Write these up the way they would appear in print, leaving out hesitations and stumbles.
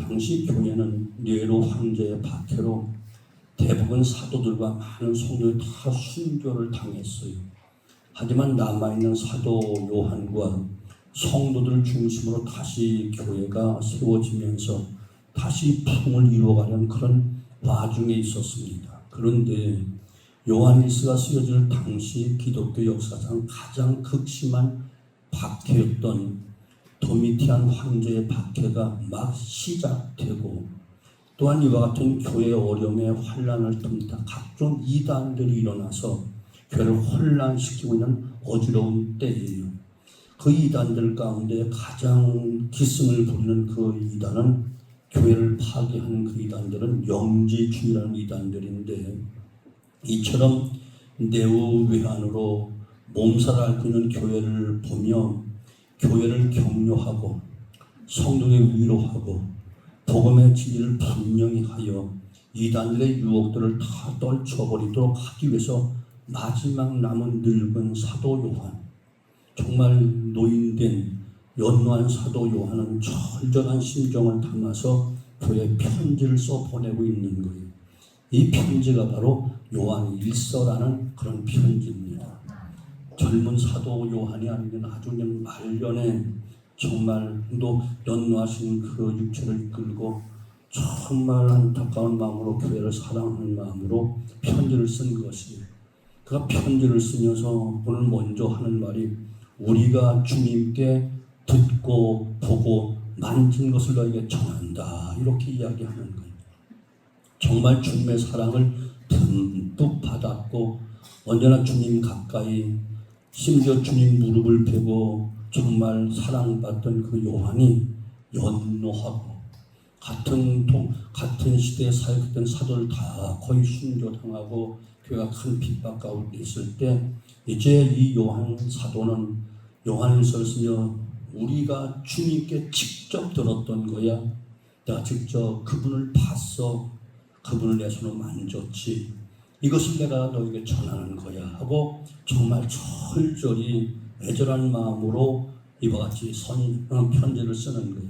당시 교회는 네로 황제의 박해로 대부분 사도들과 많은 성도들이 다 순교를 당했어요. 하지만 남아있는 사도 요한과 성도들 중심으로 다시 교회가 세워지면서 다시 부흥을 이루어가는 그런 와중에 있었습니다. 그런데 요한일서가 쓰여질 당시 기독교 역사상 가장 극심한 박해였던 도미티안 황제의 박해가 막 시작되고, 또한 이와 같은 교회의 어려움에 환란을 틈타 각종 이단들이 일어나서 교회를 혼란시키고 있는 어지러운 때예요. 그 이단들 가운데 가장 기승을 부리는 그 이단은, 교회를 파괴하는 그 이단들은 영지주의라는 이단들인데, 이처럼 내후외환으로 몸살을 앓고 있는 교회를 보며 교회를 격려하고 성도의 위로하고 복음의 진리를 분명히 하여 이단들의 유혹들을 다 떨쳐버리도록 하기 위해서 마지막 남은 늙은 사도 요한, 정말 노인된 연노한 사도 요한은 절절한 심정을 담아서 교회에 편지를 써 보내고 있는 거예요. 이 편지가 바로 요한일서라는 그런 편지입니다. 젊은 사도 요한이 아니면 아주 그냥 말년에 정말 또 연노하신 그 육체를 이끌고 정말 안타까운 마음으로 교회를 사랑하는 마음으로 편지를 쓴 것이에요. 그가 편지를 쓰면서 오늘 먼저 하는 말이, 우리가 주님께 듣고 보고 만진 것을 너에게 전한다, 이렇게 이야기하는 거예요. 정말 주님의 사랑을 듬뿍 받았고 언제나 주님 가까이, 심지어 주님 무릎을 베고 정말 사랑받던 그 요한이 연노하고 같은 시대에 사역했던 사도를 다 거의 순교당하고 교회가 큰 핍박 가운데 있을 때, 이제 이 요한 사도는 요한일서를 쓰며 우리가 주님께 직접 들었던 거야. 내가 직접 그분을 봤어. 그분을 내 손으로 만졌지. 이것을 내가 너에게 전하는 거야 하고 정말 철저히 애절한 마음으로 이와 같이 편지를 쓰는 거예요.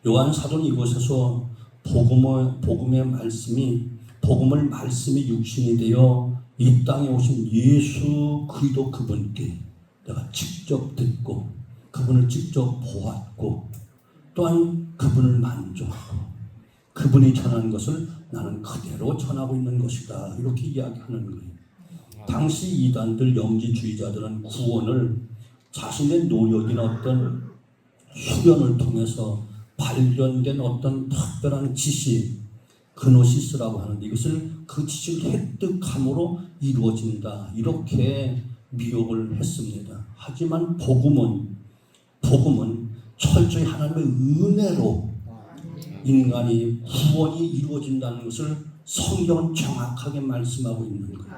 요한 사도는 이곳에서 복음의 말씀이 육신이 되어 이 땅에 오신 예수 그리스도 그분께 내가 직접 듣고 그분을 직접 보았고 또한 그분을 만졌고 그분이 전한 것을 나는 그대로 전하고 있는 것이다, 이렇게 이야기하는 거예요. 당시 이단들 영지주의자들은 구원을 자신의 노력이나 어떤 수련을 통해서 발견된 어떤 특별한 지식, 그노시스라고 하는데, 이것을 그 지식을 획득함으로 이루어진다, 이렇게 미혹을 했습니다. 하지만 복음은 철저히 하나님의 은혜로 인간이 구원이 이루어진다는 것을 성경은 정확하게 말씀하고 있는 거예요.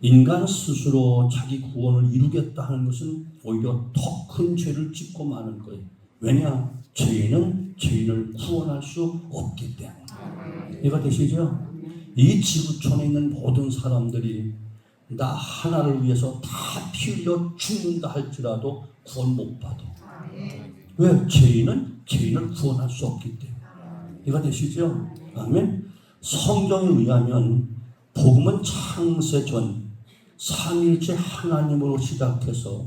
인간 스스로 자기 구원을 이루겠다 하는 것은 오히려 더 큰 죄를 짓고 마는 거예요. 왜냐? 죄인은 죄인을 구원할 수 없기 때문에. 이해가 되시죠? 이 지구촌에 있는 모든 사람들이 나 하나를 위해서 다 피 흘려 죽는다 할지라도 구원 못 받아. 왜? 죄인은 죄인을 구원할 수 없기 때문에. 이해가 되시죠? 아멘. 성경에 의하면 복음은 창세 전 삼일째 하나님으로 시작해서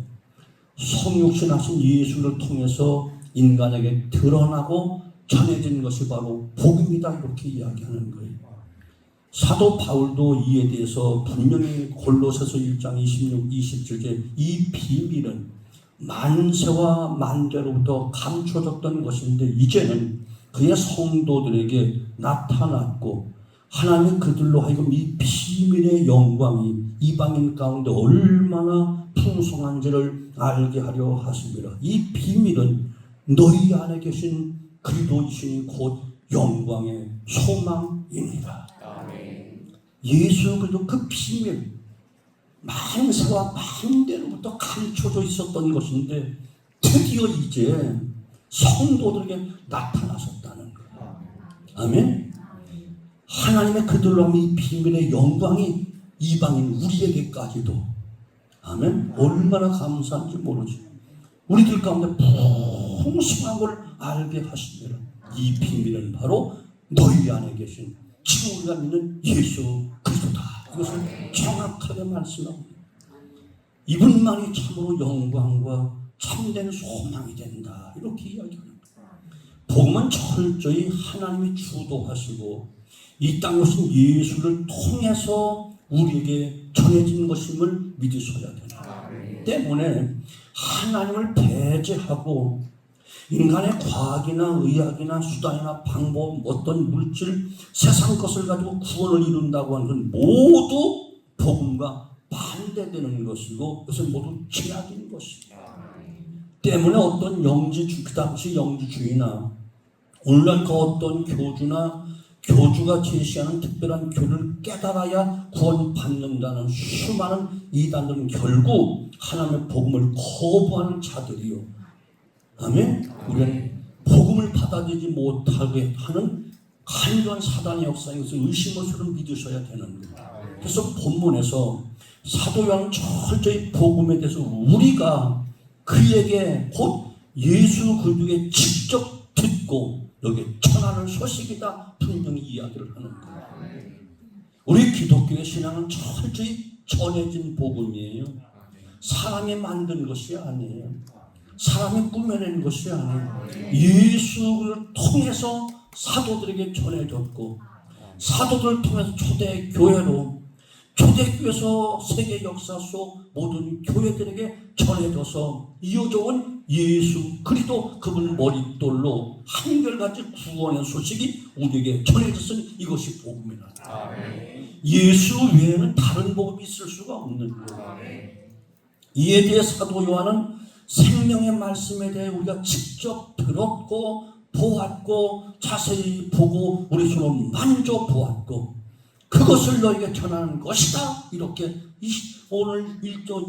성육신하신 예수를 통해서 인간에게 드러나고 전해진 것이 바로 복음이다, 이렇게 이야기하는 거예요. 사도 바울도 이에 대해서 분명히 골로새서 1장 26, 27절 이 비밀은 만세와 만대로부터 감춰졌던 것인데 이제는 그의 성도들에게 나타났고 하나님이 그들로 하여금 이 비밀의 영광이 이방인 가운데 얼마나 풍성한지를 알게 하려 하십니다. 이 비밀은 너희 안에 계신 그리스도이시니 곧 영광의 소망입니다. 아멘. 예수 그리스도 그 비밀, 만세와 만대로부터 감춰져 있었던 것인데 드디어 이제 성도들에게 나타나셨다는 거예요. 아멘. 하나님의 그들로 하면 이 비밀의 영광이 이방인 우리에게까지도, 아멘, 얼마나 감사한지 모르지. 우리들 가운데 풍성한 걸 알게 하십니다. 이 비밀은 바로 너희 안에 계신 지금 우리가 믿는 예수 그리스도다. 이것을 정확하게 말씀합니다. 이분만이 참으로 영광과 참된 소망이 된다. 이렇게 이야기합니다. 복음은 철저히 하나님이 주도하시고 이 땅에 오신 예수를 통해서 우리에게 전해진 것임을 믿으셔야 된다. 때문에 하나님을 배제하고 인간의 과학이나 의학이나 수단이나 방법, 어떤 물질, 세상 것을 가지고 구원을 이룬다고 하는 건 모두 복음과 반대되는 것이고 그것은 모두 죄악인 것입니다. 때문에 어떤 그 당시 영지주의나 오늘날 그 어떤 교주가 제시하는 특별한 교를 깨달아야 구원받는다는 수많은 이단들은 결국 하나님의 복음을 거부하는 자들이요. 아멘. 우리는 복음을 받아들이지 못하게 하는 간교한 사단의 역사인 것을 의심없이 믿으셔야 되는 거예요. 그래서 본문에서 사도 요한은 철저히 복음에 대해서 우리가 그에게 곧 예수 그리스도에게 직접 듣고 여기에 전하는 소식이다 분명히 이야기를 하는 거예요. 우리 기독교의 신앙은 철저히 전해진 복음이에요. 사람이 만든 것이 아니에요. 사람이 꾸며낸 것이 아니에요. 예수를 통해서 사도들에게 전해졌고 사도들을 통해서 초대교회에서 세계 역사 속 모든 교회들에게 전해져서 이어져온 예수 그리스도 그분 머릿돌로 한결같이 구원의 소식이 우리에게 전해졌으니 이것이 복음이다. 예수 외에는 다른 복음이 있을 수가 없는 거예요. 이에 대해 사도 요한은 생명의 말씀에 대해 우리가 직접 들었고 보았고 자세히 보고 우리 손으로 만져보았고 그것을 너에게 전하는 것이다. 이렇게 오늘 1장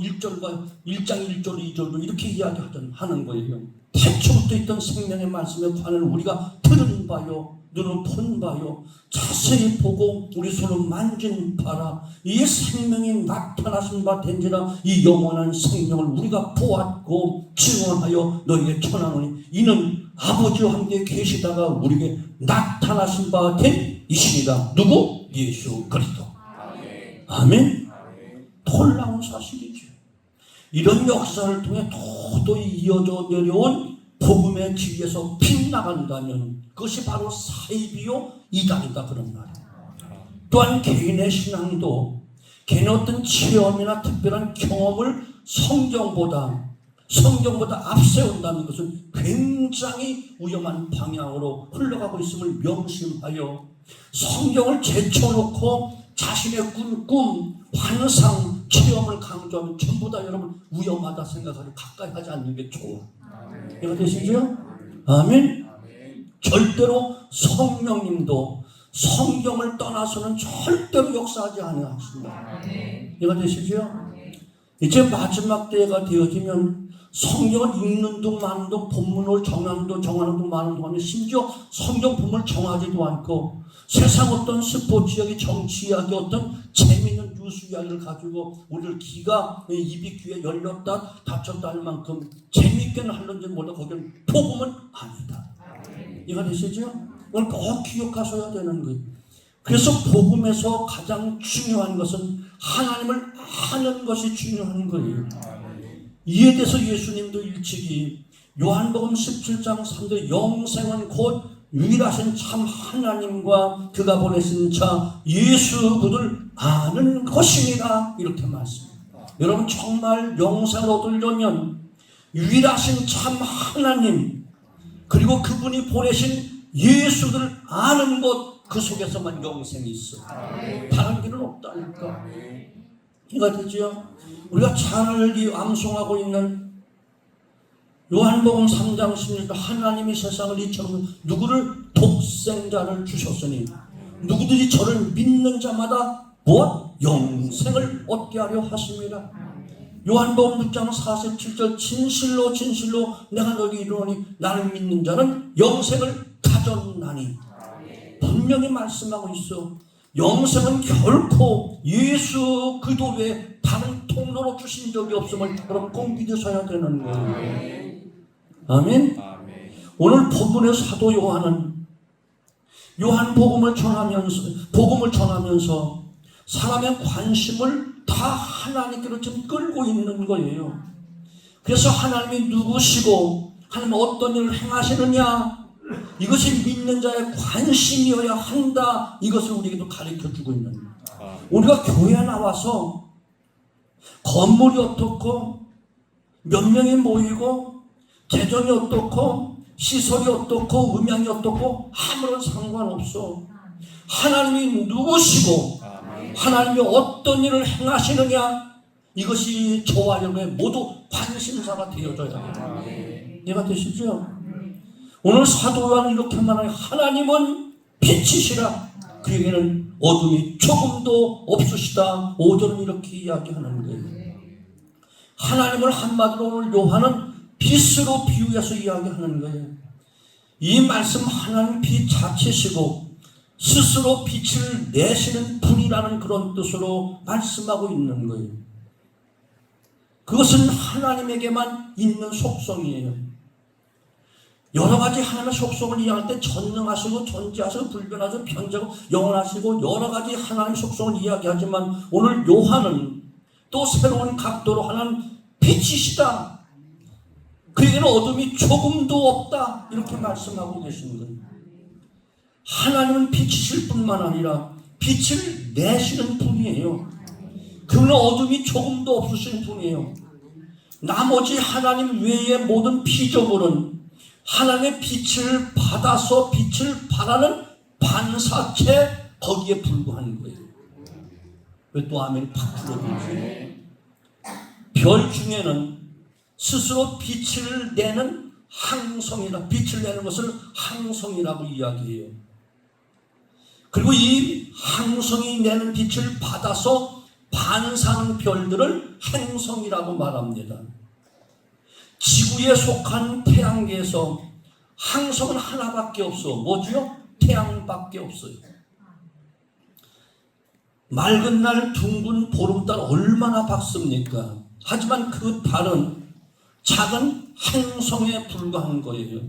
1절 2절도 이렇게 이야기하는 거예요. 태초부터 있던 생명의 말씀에 관한 우리가 들은 바요 눈으로 본 바요 자세히 보고 우리 손으로 만진 바라 이 생명이 나타나신 바 된지라 이 영원한 생명을 우리가 보았고 증언하여 너희에게 전하노니 이는 아버지와 함께 계시다가 우리에게 나타나신 바 된 이신이다. 누구? 예수 그리스도. 아멘. 놀라운 사실이죠. 이런 역사를 통해 도도히 이어져 내려온 복음의 길에서 빗나간다면 그것이 바로 사이비요 이단이다 그런 말이에요. 또한 개인의 신앙도 개인의 어떤 체험이나 특별한 경험을 성경보다 앞세운다는 것은 굉장히 위험한 방향으로 흘러가고 있음을 명심하여 성경을 제쳐놓고 자신의 꿈, 환상, 체험을 강조하면 전부 다 여러분 위험하다 생각하고 가까이 하지 않는 게 좋아. 이해가 되시죠? 아멘. 절대로 성령님도 성경을 떠나서는 절대로 역사하지 않으십니다. 이해가 되시죠? 이제 마지막 때가 되어지면 성경을 읽는 둥 마는 둥 본문을 정하는 둥 마는 둥 하면 심지어 성경 본문을 정하지도 않고 세상 어떤 스포츠 이야기, 정치 이야기, 어떤 재미있는 뉴스 이야기를 가지고 우리를 입이 귀에 열렸다 닫혔다 할 만큼 재미있게는 하는지 몰라 거기는 복음은 아니다. 이해가 되시죠? 오늘 꼭 기억하셔야 되는 거예요. 그래서 복음에서 가장 중요한 것은 하나님을 아는 것이 중요한 거예요. 이에 대해서 예수님도 일찍이 요한복음 17장 3절 영생은 곧 유일하신 참 하나님과 그가 보내신 자 예수 그를 아는 것이니라 이렇게 말씀합니다. 여러분 정말 영생을 얻으려면 유일하신 참 하나님 그리고 그분이 보내신 예수를 아는 것 그 속에서만 영생이 있어. 다른 길은 없다니까. 이해가 되죠? 우리가 잘 암송하고 있는 요한복음 3장 16절 하나님이 세상을 이처럼 누구를 독생자를 주셨으니 누구든지 저를 믿는 자마다 영생을 얻게 하려 하심이라. 요한복음 6장 47절 진실로 내가 너에게 이르노니 나를 믿는 자는 영생을 가졌나니. 분명히 말씀하고 있어. 영생은 결코 예수 그리스도 외에 다른 통로로 주신 적이 없음을 여러분 꼭 믿으셔야 되는 거예요. 아멘. 오늘 본문의 사도 요한은 복음을 전하면서 사람의 관심을 다 하나님께로 좀 끌고 있는 거예요. 그래서 하나님이 누구시고 하나님 어떤 일을 행하시느냐, 이것이 믿는 자의 관심이어야 한다. 이것을 우리에게도 가르쳐주고 있는 거예요. 우리가 교회에 나와서 건물이 어떻고 몇 명이 모이고 재정이 어떻고 시설이 어떻고 음향이 어떻고 아무런 상관없어. 하나님이 누구시고 하나님이 어떤 일을 행하시느냐, 이것이 저와 여러분의 모두 관심사가 되어져야 해요. 이해가 되시죠? 오늘 사도 요한은 이렇게 말하는, 하나님은 빛이시라 그에게는 어둠이 조금도 없으시다. 5절은 이렇게 이야기하는 거예요. 하나님을 한마디로 오늘 요한은 빛으로 비유해서 이야기하는 거예요. 이 말씀, 하나님 빛 자체시고 스스로 빛을 내시는 분이라는 그런 뜻으로 말씀하고 있는 거예요. 그것은 하나님에게만 있는 속성이에요. 여러 가지 하나님의 속성을 이해할 때 전능하시고 존재하시고 불변하시고 편재하고 영원하시고 여러 가지 하나님의 속성을 이야기하지만, 오늘 요한은 또 새로운 각도로 하나님 빛이시다, 그에게는 어둠이 조금도 없다, 이렇게 말씀하고 계시는 거예요. 하나님은 빛이실 뿐만 아니라 빛을 내시는 분이에요. 그는 어둠이 조금도 없으신 분이에요. 나머지 하나님 외의 모든 피조물은 하나님의 빛을 받아서 빛을 발하는 반사체, 거기에 불과한 거예요. 왜 또 아멘 팍 불러주지? 별 중에는 스스로 빛을 내는 항성이라, 빛을 내는 것을 항성이라고 이야기해요. 그리고 이 항성이 내는 빛을 받아서 반사하는 별들을 행성이라고 말합니다. 지구에 속한 태양계에서 항성은 하나밖에 없어. 뭐지요? 태양밖에 없어요. 맑은 날 둥근 보름달 얼마나 밝습니까? 하지만 그 달은 작은 행성에 불과한 거예요.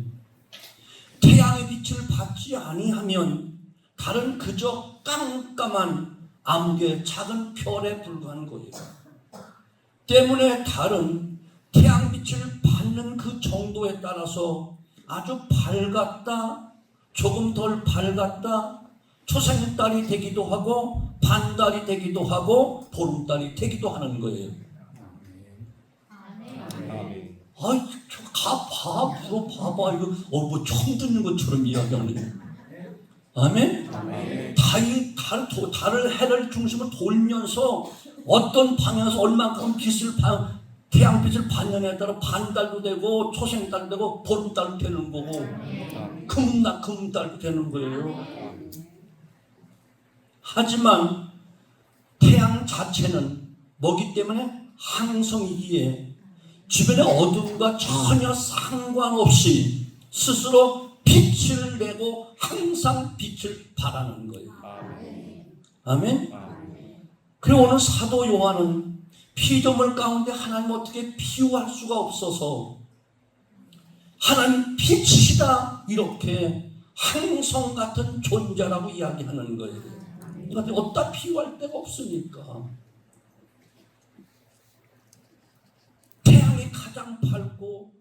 태양의 빛을 받지 아니하면 달은 그저 깜깜한 암흑의 작은 별에 불과한 거예요. 때문에 달은 태양빛을 받는 그 정도에 따라서 아주 밝았다, 조금 덜 밝았다, 초생달이 되기도 하고 반달이 되기도 하고 보름달이 되기도 하는 거예요. 아이, 봐봐, 이거 뭐 처음 듣는 것처럼 이야기하네. 아멘? 달을 해를 중심으로 돌면서 어떤 방향에서 얼만큼 태양빛을 받느냐에 따라 반달도 되고 초생달도 되고 보름달도 되는 거고 금달도 되는 거예요. 하지만 태양 자체는 뭐기 때문에 항성이기에 주변의 어둠과 전혀 상관없이 스스로 빛을 내고 항상 빛을 발하는 거예요. 아멘? 그리고 오늘 사도 요한은 피조물 가운데 하나님 어떻게 비유할 수가 없어서 하나님 빛이시다, 이렇게 항성 같은 존재라고 이야기하는 거예요. 그런데 어디다 비유할 데가 없으니까. 태양이 가장 밝고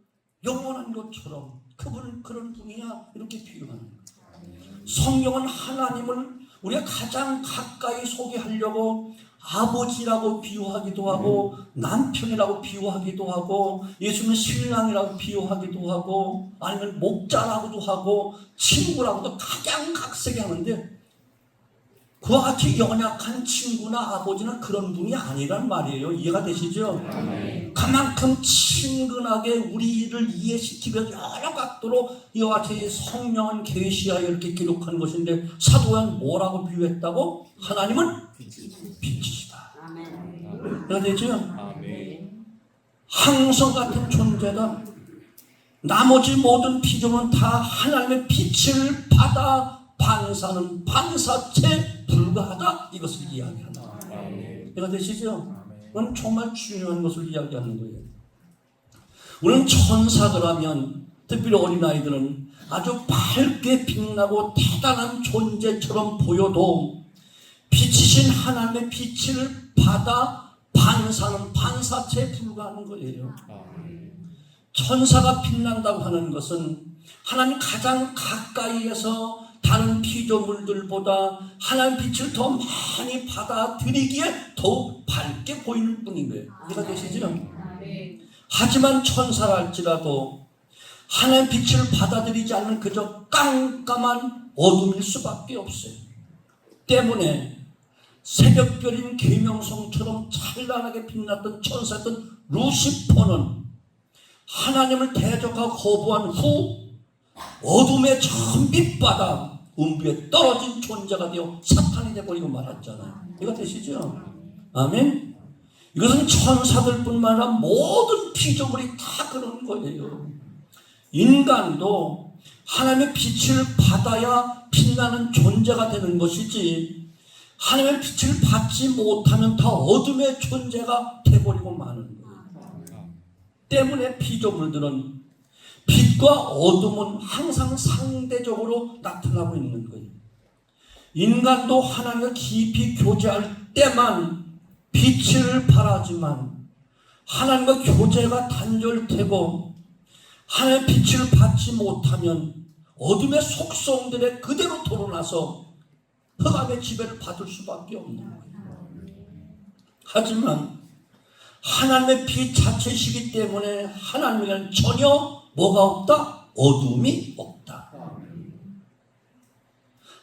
영원한 것처럼 그분은 그런 분이야, 이렇게 비유하는 거예요. 성경은 하나님을 우리가 가장 가까이 소개하려고 아버지라고 비유하기도 하고 남편이라고 비유하기도 하고 예수님은 신랑이라고 비유하기도 하고 아니면 목자라고도 하고 친구라고도 각양각색이 하는데, 그와 같이 연약한 친구나 아버지나 그런 분이 아니란 말이에요. 이해가 되시죠? 그만큼 친근하게 우리를 이해시키며 여러 각도로 이와 같이 성령은 계시하여 이렇게 기록한 것인데, 사도 요한은 뭐라고 비유했다고? 하나님은 빛이시다. 이해가 되죠? 항성 같은 존재다. 나머지 모든 피조물은 다 하나님의 빛을 받아 반사는 반사체 불과하다, 이것을 이야기한다. 이해가 되시죠? 이건 정말 중요한 것을 이야기하는 거예요. 우리는 천사들 하면, 특별히 어린아이들은 아주 밝게 빛나고 대단한 존재처럼 보여도 빛이신 하나님의 빛을 받아 반사는 반사체에 불과한 거예요. 천사가 빛난다고 하는 것은 하나님 가장 가까이에서 다른 피조물들보다 하나님 빛을 더 많이 받아들이기에 더욱 밝게 보이는 뿐인 거예요. 이해가 되시죠? 하지만 천사랄지라도 하나님 빛을 받아들이지 않는 그저 깜깜한 어둠일 수밖에 없어요. 때문에 새벽별인 계명성처럼 찬란하게 빛났던 천사였던 루시퍼는 하나님을 대적하고 거부한 후 어둠의 전 빛바다 음부에 떨어진 존재가 되어 사탄이 되어버리고 말았잖아요. 이거 되시죠? 아멘? 이것은 천사들뿐만 아니라 모든 피조물이 다 그런 거예요. 인간도 하나님의 빛을 받아야 빛나는 존재가 되는 것이지 하나님의 빛을 받지 못하면 다 어둠의 존재가 되어버리고 마는 거예요. 때문에 피조물들은 빛과 어둠은 항상 상대적으로 나타나고 있는 거예요. 인간도 하나님과 깊이 교제할 때만 빛을 발하지만 하나님과 교제가 단절되고 하나님의 빛을 받지 못하면 어둠의 속성들에 그대로 드러나서 흑암의 지배를 받을 수밖에 없는 거예요. 하지만 하나님의 빛 자체이시기 때문에 하나님에게는 전혀 뭐가 없다? 어둠이 없다.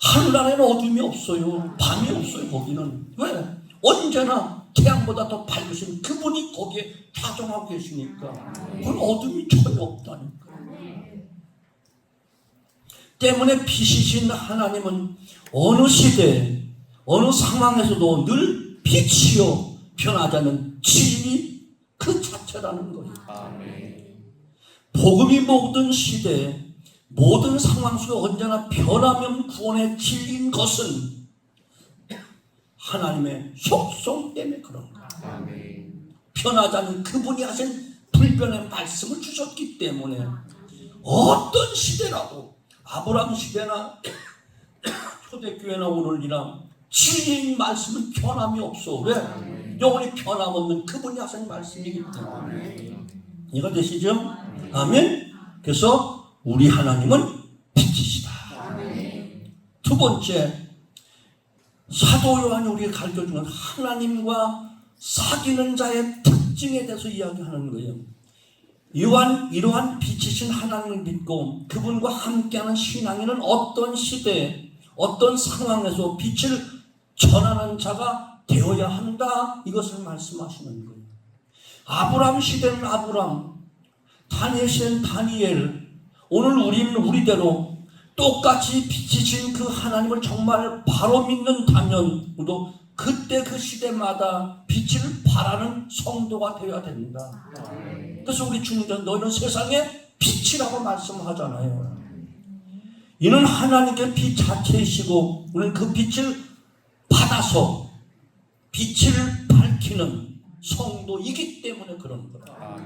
하늘 안에는 어둠이 없어요. 밤이 없어요. 거기는. 왜? 언제나 태양보다 더 밝으신 그분이 거기에 좌정하고 계시니까 그건 어둠이 전혀 없다니까. 때문에 빛이신 하나님은 어느 시대 어느 상황에서도 늘 빛이요 변하지 않는 진리 그 자체라는 거예요. 복음이 모든 시대 모든 상황 속에 언제나 변하면 구원의 진리인 것은 하나님의 속성 때문에 그런 거예요. 변하지 않는 그분이 하신 불변의 말씀을 주셨기 때문에 어떤 시대라도 아브라함 시대나 초대교회나 오늘이나 진리인 말씀은 변함이 없어. 왜? 영원히 변함없는 그분이 하신 말씀이기 때문에. 이해가 되시죠? 아멘. 그래서 우리 하나님은 빛이시다. 두 번째, 사도 요한이 우리에게 가르쳐주는 하나님과 사귀는 자의 특징에 대해서 이야기하는 거예요. 이러한 빛이신 하나님을 믿고 그분과 함께하는 신앙인은 어떤 시대, 어떤 상황에서 빛을 전하는 자가 되어야 한다. 이것을 말씀하시는 거예요. 아브라함 시대는 아브라함, 다니엘 시대는 다니엘, 오늘 우리는 우리대로 똑같이 빛이신 그 하나님을 정말 바로 믿는다면 우리도 그때 그 시대마다 빛을 발하는 성도가 되어야 된다. 그래서 우리 주님께서 너희는 세상의 빛이라고 말씀하잖아요. 이는 하나님께 빛 자체이시고 우리는 그 빛을 받아서 빛을 밝히는 성도이기 때문에 그런 거다.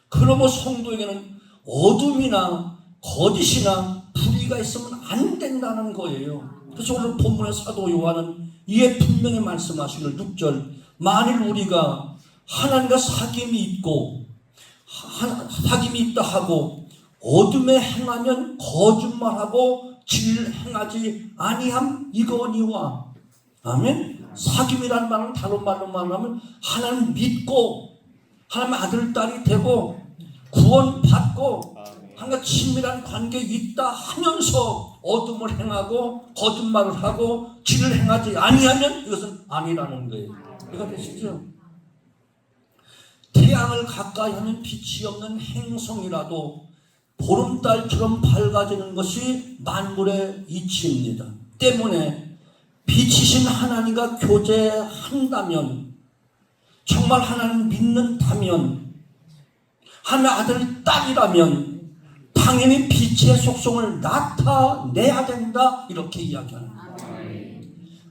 그러므로 성도에게는 어둠이나 거짓이나 불의가 있으면 안 된다는 거예요. 그래서 오늘 본문의 사도 요한은 이에 분명히 말씀하시길 6절 만일 우리가 하나님과 사귐이 있고 사귐이 있다 하고 어둠에 행하면 거짓말하고 진리를 행하지 아니함 이거니와. 아멘. 사귐이라는 말은 다른 말로 말하면 하나님 믿고 하나님의 아들 딸이 되고 구원받고 하나님과 친밀한 관계에 있다 하면서 어둠을 행하고 거짓말을 하고 진리를 행하지 아니하면 이것은 아니라는 거예요. 이거 되시죠? 태양을 가까이 하면 빛이 없는 행성이라도 보름달처럼 밝아지는 것이 만물의 이치입니다. 때문에 빛이신 하나님과 교제한다면 정말 하나님 믿는다면 하나님의 아들 딸이라면 당연히 빛의 속성을 나타내야 된다 이렇게 이야기하는 거예요.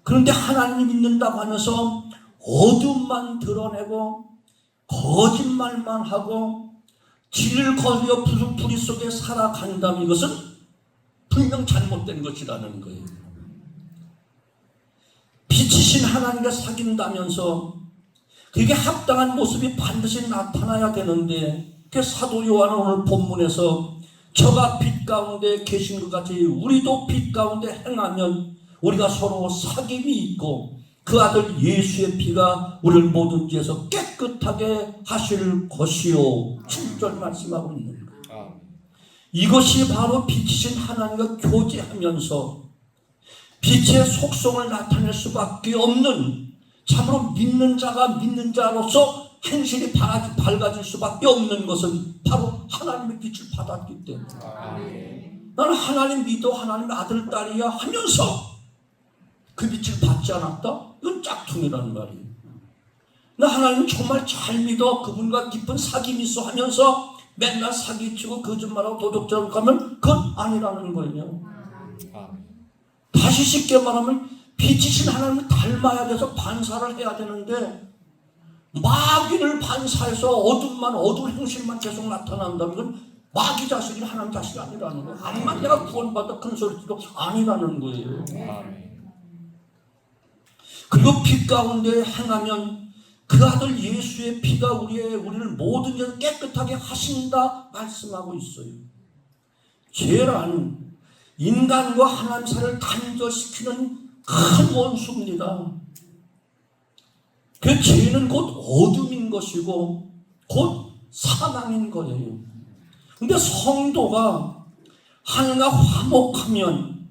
그런데 하나님 믿는다고 하면서 어둠만 드러내고 거짓말만 하고 진리를 거스려 부수풀이 속에 살아간다면 이것은 분명 잘못된 것이라는 거예요. 빛이신 하나님과 사귄다면서 그게 합당한 모습이 반드시 나타나야 되는데, 그 사도 요한은 오늘 본문에서 저가 빛 가운데 계신 것 같이 우리도 빛 가운데 행하면 우리가 서로 사귐이 있고 그 아들 예수의 피가 우리를 모든 죄에서 깨끗하게 하실 것이요. 7절 말씀하고 있는 거예요. 이것이 바로 빛이신 하나님과 교제하면서 빛의 속성을 나타낼 수밖에 없는, 참으로 믿는 자가 믿는 자로서 행실이 밝아질 수밖에 없는 것은 바로 하나님의 빛을 받았기 때문에. 나는 하나님 믿어 하나님의 아들 딸이야 하면서 그 빛을 받지 않았다? 이건 짝퉁이라는 말이에요. 나 하나님 정말 잘 믿어 그분과 깊은 사귐이 있어 하면서 맨날 사기치고 거짓말하고 도둑질하고 가면 그건 아니라는 거예요. 다시 쉽게 말하면 빛이신 하나님을 닮아야 돼서 반사를 해야 되는데, 마귀를 반사해서 어두운 행실만 계속 나타난다면 그건 마귀 자식이 하나님 자식이 아니라는 거예요. 암만 내가 구원받아 큰 소리 치도 아니라는 거예요. 그리고 빛 가운데 행하면 그 아들 예수의 피가 우리를 모든 죄에서 깨끗하게 하신다 말씀하고 있어요. 죄란 인간과 하나님 사이를 단절시키는 큰 원수입니다. 그 죄는 곧 어둠인 것이고 곧 사망인 거예요. 근데 성도가 하나님과 화목하면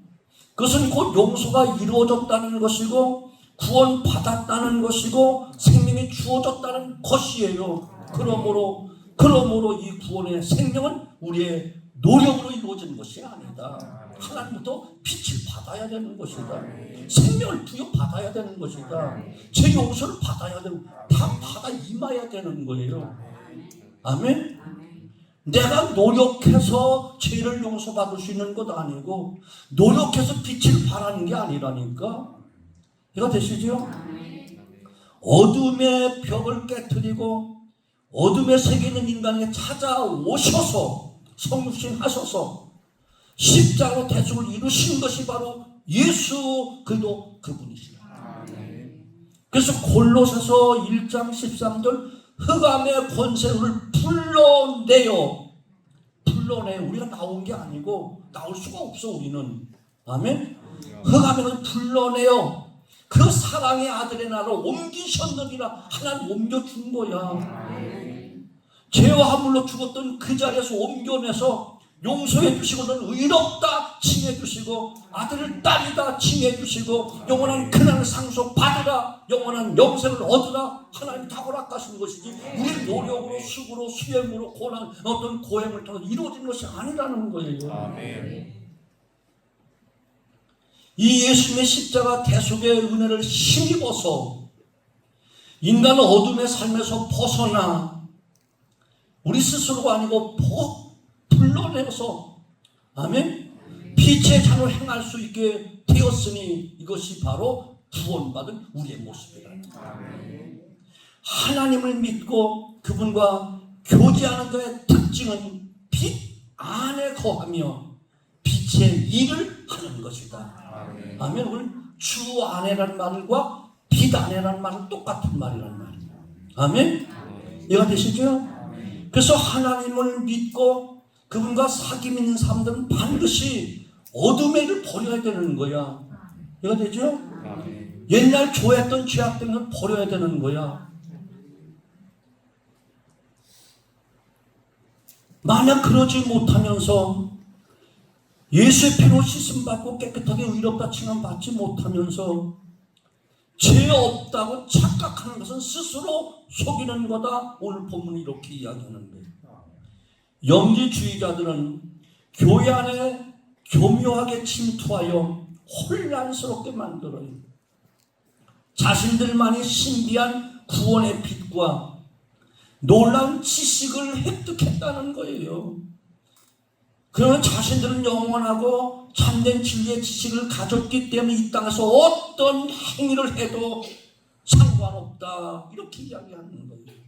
그것은 곧 용서가 이루어졌다는 것이고 구원받았다는 것이고 생명이 주어졌다는 것이에요. 그러므로 이 구원의 생명은 우리의 노력으로 이루어진 것이 아니다. 하나님부터 빛을 받아야 되는 것이다. 생명을 부여받아야 되는 것이다. 제 용서를 받아야 되는, 다 받아 임해야 되는 거예요. 아멘? 내가 노력해서 죄를 용서받을 수 있는 것 아니고 노력해서 빛을 발하는 게 아니라니까. 이거 되시죠? 어둠의 벽을 깨트리고 어둠의 세계에 있는 인간에게 찾아오셔서 성육신 하셔서 십자가로 대속을 이루신 것이 바로 예수 그리스도 그분이시다. 그래서 골로새서 1장 13절 흑암의 권세를 불러내. 우리가 나온 게 아니고 나올 수가 없어 우리는. 아멘. 흑암을 불러내요. 그 사랑의 아들의 나라를 옮기셨느니라. 하나님 옮겨준 거야. 죄와 함물로 죽었던 그 자리에서 옮겨내서 용서해 주시고 너는 의롭다 칭해 주시고 아들을 딸이다 칭해 주시고 영원한 근한을 상속 받으라, 영원한 영생을 얻으라. 하나님 다 허락하신 것이지 우리 노력으로 수고로 수행으로 고난 어떤 고행을 통해 이루어진 것이 아니라는 거예요. 아멘. 이 예수님의 십자가 대속의 은혜를 힘입어서 인간은 어둠의 삶에서 벗어나 우리 스스로가 아니고 불러내서 아멘 빛의 자녀로 행할 수 있게 되었으니 이것이 바로 구원받은 우리의 모습이다. 하나님을 믿고 그분과 교제하는 자의 특징은 빛 안에 거하며 빛의 일을 하는 것이다. 아멘. 오늘 주 안에라는 말과 빛 안에라는 말은 똑같은 말이라는 말이에요. 아멘. 이해가 되시죠? 그래서 하나님을 믿고 그분과 사귐 있는 사람들은 반드시 어둠의 일을 버려야 되는 거야. 이해가 되죠? 옛날 좋아했던 죄악된 걸 버려야 되는 거야. 만약 그러지 못하면서 예수의 피로 씻음받고 깨끗하게 의롭다 칭함받지 못하면서 죄 없다고 착각하는 것은 스스로 속이는 거다. 오늘 본문이 이렇게 이야기하는 거예요. 영지주의자들은 교회 안에 교묘하게 침투하여 혼란스럽게 만들어요. 자신들만이 신비한 구원의 빛과 놀라운 지식을 획득했다는 거예요. 그러면 자신들은 영원하고 참된 진리의 지식을 가졌기 때문에 이 땅에서 어떤 행위를 해도 상관없다. 이렇게 이야기하는 거예요.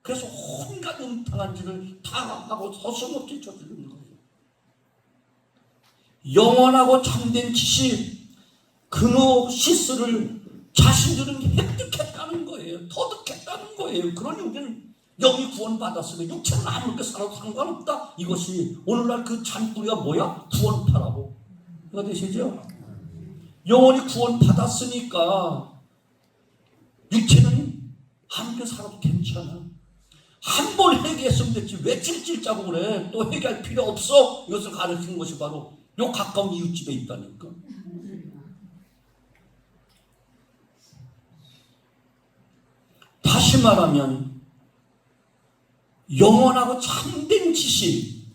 그래서 온갖 음탕한 짓을 다 하고 서슴없이 저지르는 거예요. 영원하고 참된 지식, 그노시스를 자신들은 획득했다는 거예요. 터득했다는 거예요. 그러니 우리는 영이 구원받았으면 육체는 아무렇게 살아도 상관없다. 이것이 오늘날 그 잔뿌리가 뭐야? 구원파라고. 이거 되시죠? 영원히 구원받았으니까 육체는 아무렇게 살아도 괜찮아. 한 번 회개했으면 됐지. 왜 찔찔 짜고 그래? 또 회개할 필요 없어. 이것을 가르치는 것이 바로 요 가까운 이웃집에 있다니까. 다시 말하면 영원하고 참된 지식,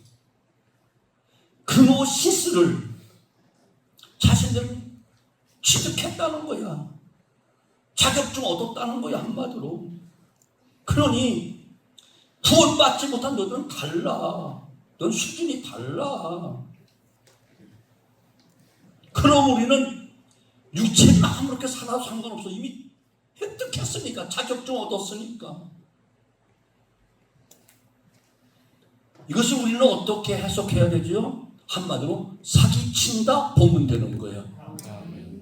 그노시스를 자신들은 취득했다는 거야. 자격증 얻었다는 거야, 한마디로. 그러니 구원받지 못한 너희들은 달라. 넌 수준이 달라. 그럼 우리는 육체는 아무렇게 살아도 상관없어. 이미 획득했으니까, 자격증 얻었으니까. 이것을 우리는 어떻게 해석해야 되죠? 한마디로 사기친다 보면 되는 거예요.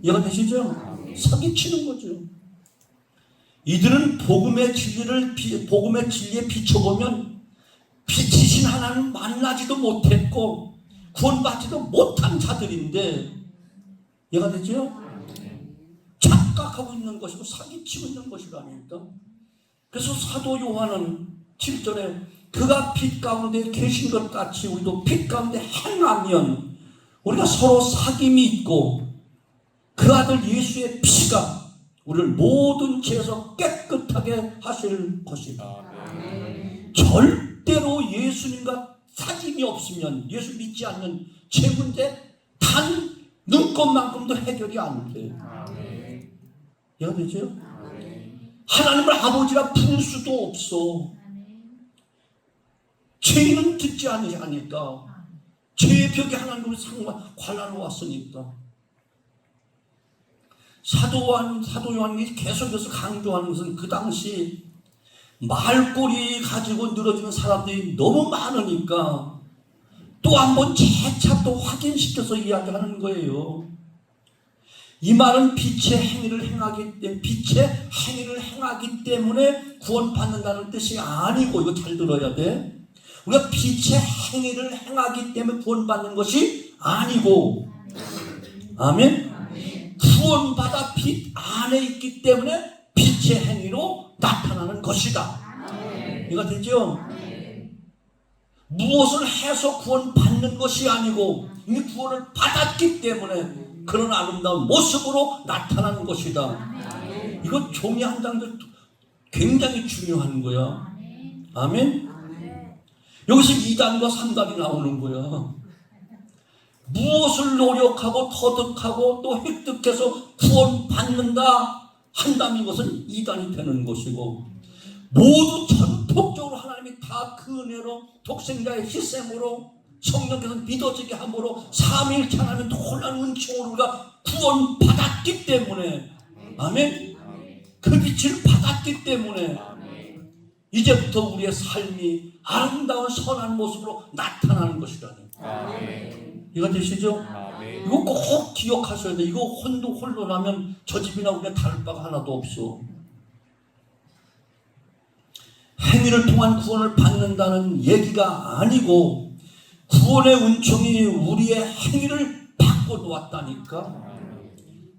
이해가 되시죠? 사기치는 거죠. 이들은 복음의 진리에 비춰보면 빛이신 하나님 만나지도 못했고 구원받지도 못한 자들인데, 이해가 되죠? 착각하고 있는 것이고 사기치고 있는 것이라니까. 그래서 사도 요한은 7절에 그가 빛 가운데 계신 것 같이 우리도 빛 가운데 행하면 우리가 서로 사귐이 있고 그 아들 예수의 피가 우리를 모든 죄에서 깨끗하게 하실 것이다. 절대로 예수님과 사귐이 없으면, 예수 믿지 않는 죄 문제 단 눈곱만큼도 해결이 안 돼. 이해가 되죠? 하나님을 아버지라 부를 수도 없어. 죄는 듣지 않으니까. 죄의 벽에 하나님을 관하러 왔으니까. 사도 요한이 계속해서 강조하는 것은 그 당시 말꼬리 가지고 늘어지는 사람들이 너무 많으니까 또 한 번 재차 또 확인시켜서 이야기하는 거예요. 이 말은 빛의 행위를 행하기 때문에 구원받는다는 뜻이 아니고, 이거 잘 들어야 돼. 우리가 빛의 행위를 행하기 때문에 구원받는 것이 아니고, 아멘? 구원받아 빛 안에 있기 때문에 빛의 행위로 나타나는 것이다. 이거 되죠? 무엇을 해서 구원받는 것이 아니고 이미 구원을 받았기 때문에 그런 아름다운 모습으로 나타나는 것이다. 이거 종이 한 장도 굉장히 중요한 거야. 아멘? 여기서 2단과 3단이 나오는 거야. 무엇을 노력하고 터득하고 또 획득해서 구원받는다 한다면 이것은 2단이 되는 것이고, 모두 전폭적으로 하나님이 다 그 은혜로 독생자의 희생으로 성령께서 믿어지게 함으로 삼위일체 하나님의 놀라운 은총으로 우리가 구원받았기 때문에, 아멘? 그 빛을 받았기 때문에 이제부터 우리의 삶이 아름다운 선한 모습으로 나타나는 것이라는. 이거 되시죠? 이거 꼭 기억하셔야 돼. 이거 홀로 나면 저 집이나 우리가 다를 바가 하나도 없어. 행위를 통한 구원을 받는다는 얘기가 아니고 구원의 은총이 우리의 행위를 바꿔놓았다니까.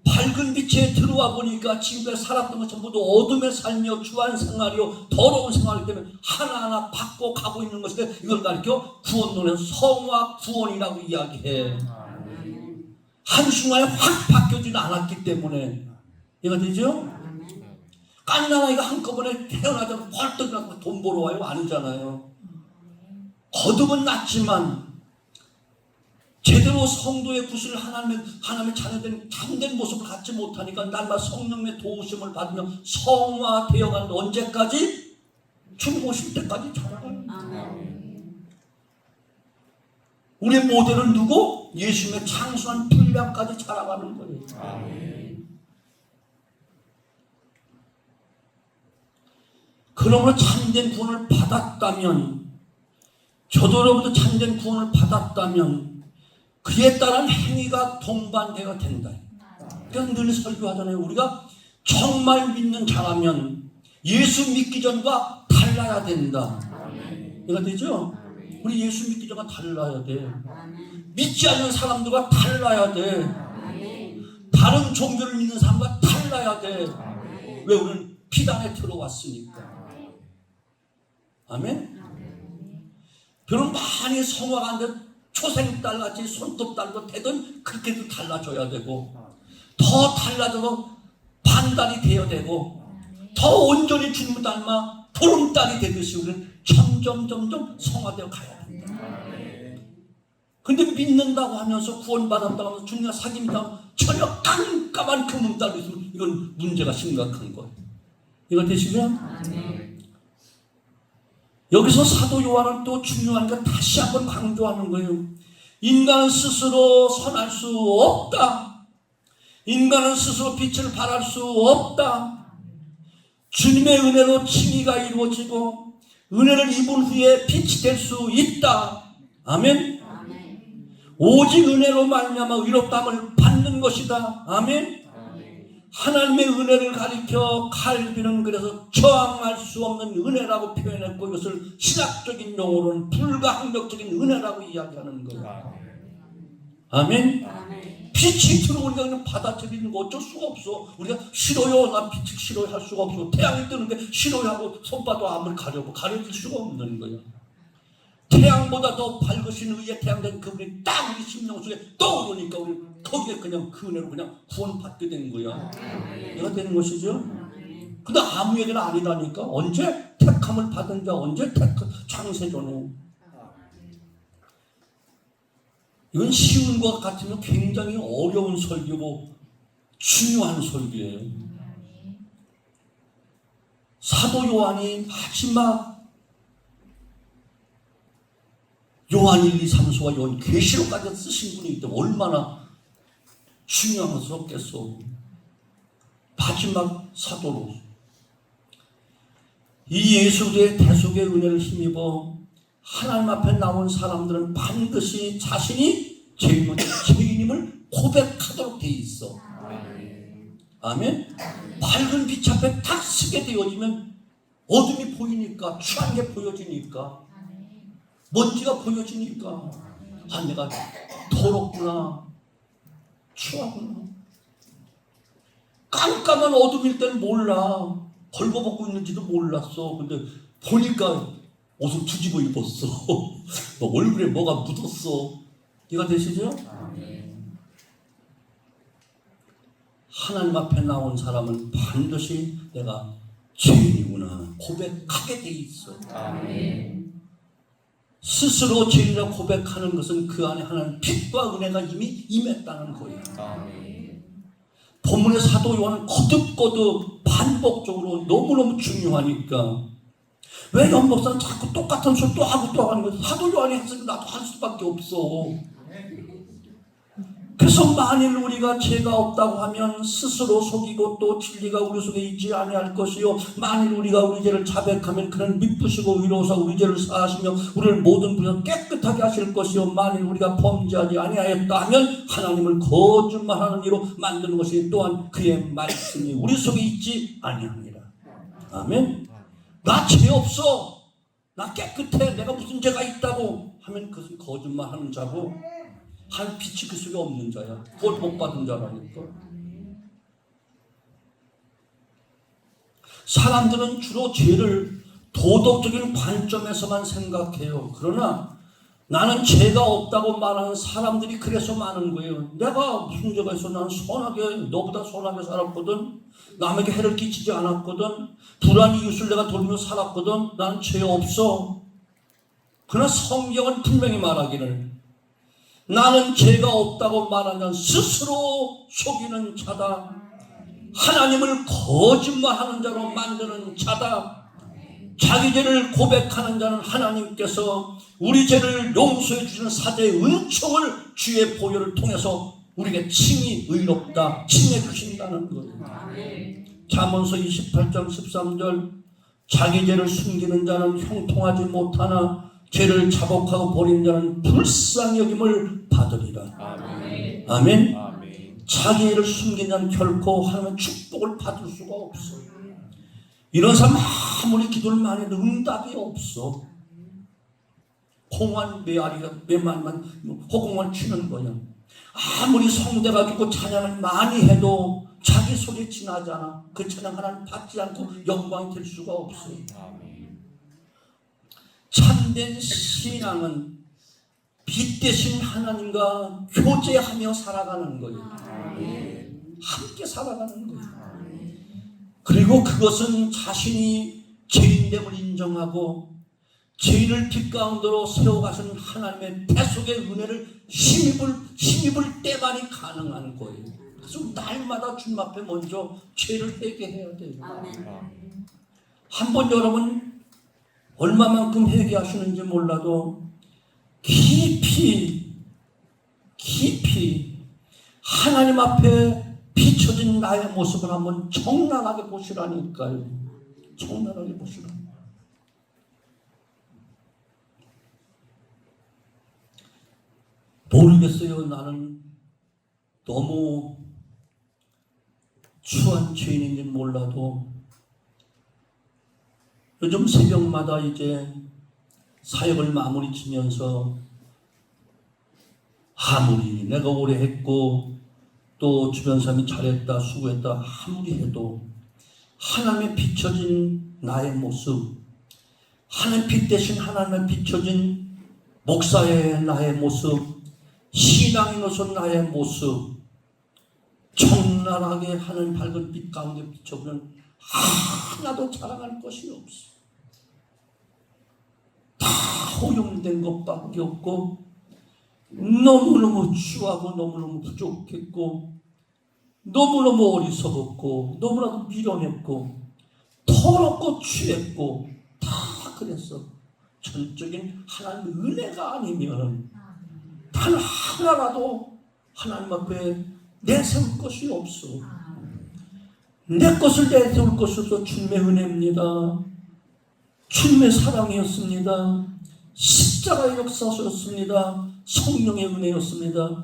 밝은 빛에 들어와 보니까 지금까지 살았던 것 전부 다 어둠의 삶이요, 주한 생활이요, 더러운 생활이기 때문에 하나하나 바꿔가고 있는 것인데, 이걸 가리켜 구원론의 성화 구원이라고 이야기해. 한순간에 확 바뀌어지지 않았기 때문에. 이해가 되죠? 깐난 아이가 한꺼번에 태어나자마자 벌떡 일어나서 돈 벌어 와요? 아니잖아요. 거듭은 났지만 제대로 성도의 구슬을 하나님의 자녀된 참된 모습을 갖지 못하니까 날마다 성령의 도우심을 받으며 성화되어가는, 언제까지? 주님 오실 때까지 자라가는 거예요. 우리의 모델은 누구? 예수님의 창수한 분량까지 자라가는 거예요. 그러므로 참된 구원을 받았다면, 저도 여러분도 참된 구원을 받았다면 그에 따른 행위가 동반되어야 된다. 그래서 늘 설교하잖아요. 우리가 정말 믿는 자라면 예수 믿기 전과 달라야 된다. 이해가 되죠? 우리 예수 믿기 전과 달라야 돼. 믿지 않는 사람들과 달라야 돼. 다른 종교를 믿는 사람과 달라야 돼. 왜? 우리는 피단에 들어왔으니까. 아멘? 여러분 많이 성화가 안 돼 초생딸같이 손톱달고 되든 그렇게도 달라져야 되고, 더 달라져서 반달이 되어야 되고, 더 온전히 주님을 닮아 보름달이 되듯이 우리는 점점 성화되어 가야 된다. 근데 믿는다고 하면서 구원받았다고 하면서 주님과 사귐이다 전혀 깜깜한 금음달로 있으면 이건 문제가 심각한 거예요. 이거 되시면? 여기서 사도 요한은 또 중요한 거 다시 한번 강조하는 거예요. 인간은 스스로 선할 수 없다. 인간은 스스로 빛을 발할 수 없다. 주님의 은혜로 칭의가 이루어지고 은혜를 입은 후에 빛이 될 수 있다. 아멘. 오직 은혜로 말미암아 의롭다함을 받는 것이다. 아멘. 하나님의 은혜를 가리켜 칼빈은 그래서 저항할 수 없는 은혜라고 표현했고, 이것을 신학적인 용어로는 불가항력적인 은혜라고 이야기하는 거예요. 아멘. 빛이 들어오니까 그냥 받아들이는 거 어쩔 수가 없어. 우리가 싫어요, 나 빛을 싫어요 할 수가 없어. 태양이 뜨는데 싫어요 하고 손바도 아무리 가려질 수가 없는 거예요. 태양보다 더 밝으신 의의 태양된 그분이 딱 우리 심령 속에 떠오르니까 우리 거기에 그냥 그 은혜로 그냥 구원받게 된 거야. 내가 되는 것이죠. 근데 아무 얘기는 아니라니까. 언제 택함을 받은 자, 언제 창세전에. 이건 쉬운 것 같으면 굉장히 어려운 설교고 중요한 설교예요. 사도 요한이 마지막 요한 1, 2, 3서와 요한 계시록까지 쓰신 분이 있다면 얼마나 중요하겠어. 마지막 사도로 이 예수의 대속의 은혜를 힘입어 하나님 앞에 나온 사람들은 반드시 자신이 죄인임을 고백하도록 돼 있어. 아멘. 밝은 빛 앞에 딱 서게 되어지면 어둠이 보이니까, 추한 게 보여지니까, 먼지가 보여지니까, 아, 내가 더럽구나, 추하구나. 깜깜한 어둠일 때는 몰라. 벌거벗고 있는지도 몰랐어. 근데 보니까 옷을 뒤집어 입었어. 얼굴에 뭐가 묻었어. 이해가 되시죠? 하나님 앞에 나온 사람은 반드시 내가 죄인이구나 고백하게 돼 있어. 스스로 죄인이라고 고백하는 것은 그 안에 하나님 빛과 은혜가 이미 임했다는 거예요. 본문의 사도 요한은 거듭거듭 반복적으로 너무너무 중요하니까, 왜 연목사는 자꾸 똑같은 소리 또 하고 또 하는 거야? 사도 요한이 했으니 나도 할 수밖에 없어. 그래서 만일 우리가 죄가 없다고 하면 스스로 속이고 또 진리가 우리 속에 있지 아니할 것이요, 만일 우리가 우리 죄를 자백하면 그는 미쁘시고 위로사 우리 죄를 사하시며 우리를 모든 불에서 깨끗하게 하실 것이요, 만일 우리가 범죄하지 아니하였다 하면 하나님을 거짓말하는 이로 만드는 것이 또한 그의 말씀이 우리 속에 있지 아니하니라. 아멘. 나 죄 없어, 나 깨끗해, 내가 무슨 죄가 있다고 하면 그것은 거짓말하는 자고 한 빛이 그 속에 없는 자야. 그걸 못 받은 자라니까. 사람들은 주로 죄를 도덕적인 관점에서만 생각해요. 그러나 나는 죄가 없다고 말하는 사람들이 그래서 많은 거예요. 내가 무슨 죄가 있어? 나는 선하게, 너보다 선하게 살았거든. 남에게 해를 끼치지 않았거든. 불안 이웃을 내가 돌보며 살았거든. 난 죄 없어. 그러나 성경은 분명히 말하기를 나는 죄가 없다고 말하는 스스로 속이는 자다. 하나님을 거짓말하는 자로 만드는 자다. 자기 죄를 고백하는 자는 하나님께서 우리 죄를 용서해 주시는 사제의 은총을 주의 보혈을 통해서 우리에게 칭히 의롭다 칭해 주신다는 거예요. 잠언서 28장 13절 자기 죄를 숨기는 자는 형통하지 못하나 죄를 자복하고 버린 자는 불쌍히 여김을 받으리라. 아멘. 아멘. 아멘. 자기 죄를 숨긴 자는 결코 하나님의 축복을 받을 수가 없어. 이런 사람 아무리 기도를 많이 해도 응답이 없어. 홍한 메아리가 메말만 허공을 치는 거야. 아무리 성대가 깊고 찬양을 많이 해도 자기 속에 지나지 않아. 그 찬양 하나님 받지 않고 영광이 될 수가 없어요. 아멘. 참된 신앙은 빛 대신 하나님과 교제하며 살아가는 거예요. 아멘. 함께 살아가는 거예요. 그리고 그것은 자신이 죄인됨을 인정하고 죄인을 빛 가운데로 세워가신 하나님의 대속의 은혜를 힘입을 때만이 가능한 거예요. 그래서 날마다 주님 앞에 먼저 죄를 회개해야 돼요. 한번 여러분 얼마만큼 회개하시는지 몰라도 깊이 하나님 앞에 비춰진 나의 모습을 한번 적나라하게 보시라니까요. 적나라하게 보시라. 모르겠어요. 나는 너무 추한 죄인인지 몰라도 요즘 새벽마다 이제 사역을 마무리 치면서 아무리 내가 오래 했고 또 주변 사람이 잘했다 수고했다 아무리 해도 하나님의 비춰진 나의 모습, 하나님 빛 대신 하나님의 비춰진 목사의 나의 모습, 신앙인으로서 나의 모습, 적나라하게 하는 밝은 빛 가운데 비춰보면 하나도 자랑할 것이 없어. 다 허용된 것밖에 없고 너무너무 추하고 너무너무 부족했고 너무너무 어리석었고 너무나도 미련했고 더럽고 취했고 다 그랬어. 전적인 하나님의 은혜가 아니면 단 하나라도 하나님 앞에 내세울 것이 없어. 내 것을 내세울 것이 없어. 주님의 은혜입니다. 주님의 사랑이었습니다. 십자가의 역사였습니다. 성령의 은혜였습니다.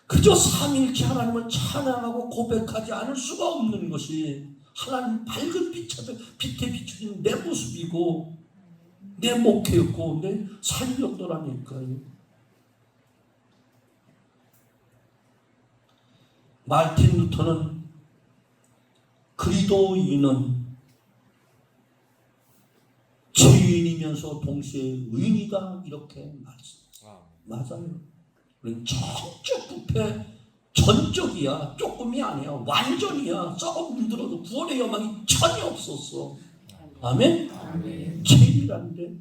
그저 삼일째 하나님을 찬양하고 고백하지 않을 수가 없는 것이 하나님 밝은 빛에 비춰진 내 모습이고 내 목회였고 내 삶이었더라니까요. 마르틴 루터는 그리스도인은 죄인이면서 동시에 의인이다 이렇게 말했어요. 맞아요. 우리는 전적 부패, 전적이야. 조금이 아니야. 완전이야. 썩어 물들어도 구원의 여망이 전혀 없었어. 아멘? 아멘. 죄인이라는 게.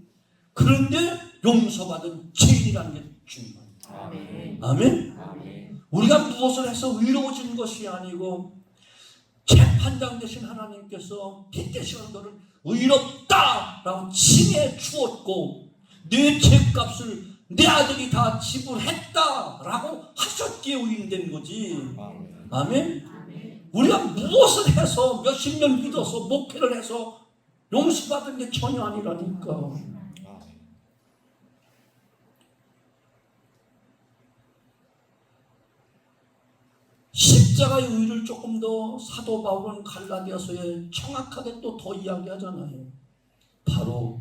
그런데 용서받은 죄인이라는 게 중요해. 아멘. 아멘? 아멘. 우리가 무엇을 해서 의로워진 것이 아니고 재판장 되신 하나님께서 빛 대신 너를 의롭다라고 칭해 주었고 내 죄값을 내 아들이 다 지불했다라고 하셨기에 의인된 거지. 아멘. 아멘? 아멘. 우리가 무엇을 해서 몇십 년 믿어서 목회를 해서 용서받은 게 전혀 아니라니까. 십자가의 의를 조금 더 사도 바울은 갈라디아서에 정확하게 또 더 이야기하잖아요. 바로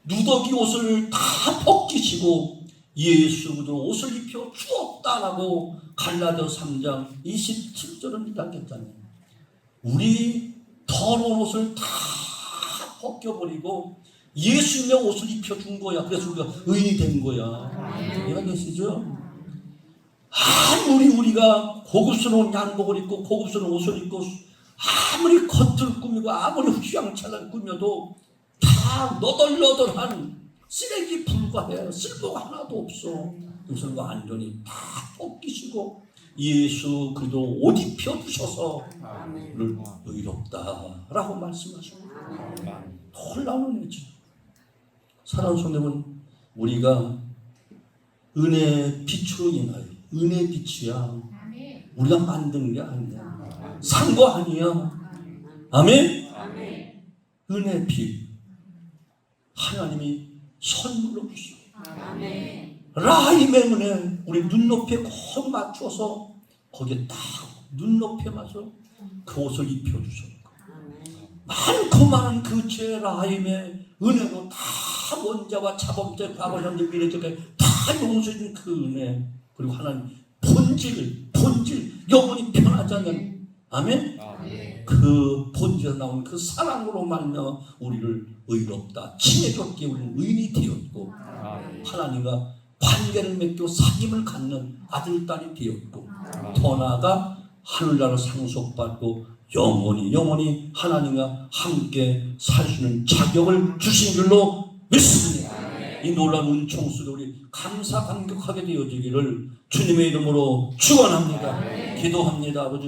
누더기 옷을 다 벗기시고 예수 그리스도 옷을 입혀 주었다라고 갈라디아서 3장 27절은 이야기했잖아요. 우리 더러운 옷을 다 벗겨버리고 예수님의 옷을 입혀준 거야. 그래서 우리가 의인이 된 거야. 이해가 되시죠? 아무리 우리가 고급스러운 양복을 입고 고급스러운 옷을 입고 아무리 겉을 꾸미고 아무리 휘황찬란 꾸며도 다 너덜너덜한 쓰레기 불과해. 쓸모가 하나도 없어. 그래서 완전히 다 벗기시고 예수 그리스도 옷 입혀주셔서 우리를 의롭다라고 말씀하십니다. 놀라운 은혜죠. 사랑하는 성도님은 우리가 은혜의 빛으로 인하여 은혜의 빛이야. 우리가 만든 게 아니야. 산 거 아니야. 아멘? 은혜의 빛. 하나님이 선물로 주시고 아멘. 라임의 은혜 우리 눈높이에 꼭 맞춰서 거기에 딱 눈높이에 맞춰 그 옷을 입혀주셨고 많고 많은 그 제 라임의 은혜로 다 원자와 자범죄 과거 현재 미래적에 다 용서해준 그 은혜 그리고 하나님 본질 영원히 변하지 않는 아멘? 그 본질에서 나온 그 사랑으로 말며 우리를 의롭다 친해졌기에 우리는 의인이 되었고 하나님과 관계를 맺고 사귐을 갖는 아들 딸이 되었고 더 나아가 하늘나라 상속받고 영원히 하나님과 함께 살 수 있는 자격을 주신 줄로 믿습니다. 이 놀라운 은총 속에 우리 감사 감격하게 되어지기를 주님의 이름으로 축원합니다. 기도합니다. 아버지.